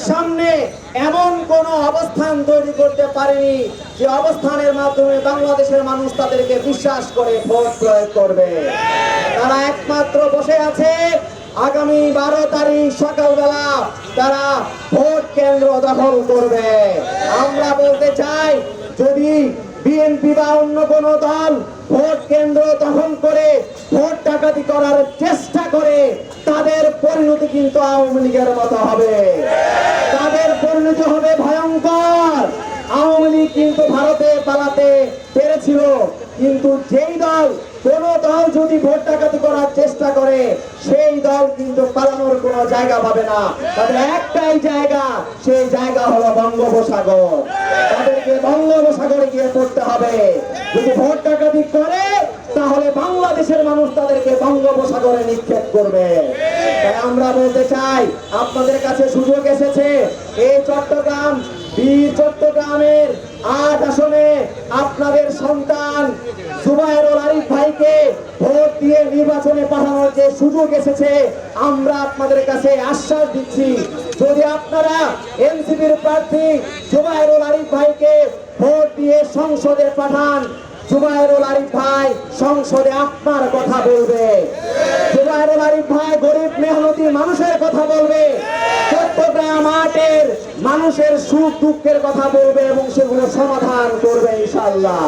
সামনে এমন কোন অবস্থান তৈরি করতে পারেনি যে অবস্থানের মাধ্যমে বাংলাদেশের মানুষ তাদেরকে বিশ্বাস করে ভোট প্রয়োগ করবে। তারা একমাত্র বসে আছে আগামী 12 তারিখ সকালবেলা তারা ভোট কেন্দ্র দখল করবে। আমরা বলতে চাই, যদি বিএনপি বা অন্য কোন দল ভোট কেন্দ্র দখল করে ভোট ডাকাতি করার চেষ্টা করে, তাদের পরিণতি কিন্তু আওয়ামী লীগের মতো হবে। তাদের পরিণতি হবে ভয়ঙ্কর। আওয়ামী লীগ কিন্তু ভারতে পালাতে পেরেছিল, কিন্তু যেই দল, কোন দল যদি ভোট ডাকাতি করার চেষ্টা করে, সেই দল কিন্তু পালানোর কোনো জায়গা পাবে না। তাদের একটাই জায়গা, সেই জায়গা হলো বঙ্গোপসাগর। তাদেরকে বঙ্গোপসাগরে গিয়ে পড়তে হবে। যদি ভোট ডাকাতি করে, তাহলে বাংলাদেশের মানুষ তাদেরকে বঙ্গোপসাগরে নিক্ষেপ করবে। তাই আমরা বলতে চাই, আপনাদের কাছে সুযোগ এসেছে। এই চট্টগ্রামের 8 আসনে আপনাদের সন্তান জুবায়েরুল আরিফ ভাইকে ভোট দিয়ে নির্বাচনে পাঠানোর যে সুযোগ এসেছে, আমরা আপনাদের কাছে আশ্বাস দিচ্ছি, যদি আপনারা এনসিপির প্রার্থী জুবায়েরুল আরিফ ভাইকে ভোট দিয়ে সংসদে পাঠান, জুবায়েরুল আরিফ ভাই সংসদে আপনার কথা বলবে। জুবায়েরুল আরিফ ভাই গরিব মেহনতি মানুষের কথা বলবে, চট্টগ্রাম 8-এর মানুষের সুখ দুঃখের কথা বলবে এবং সেগুলো সমাধান করবে ইনশাআল্লাহ।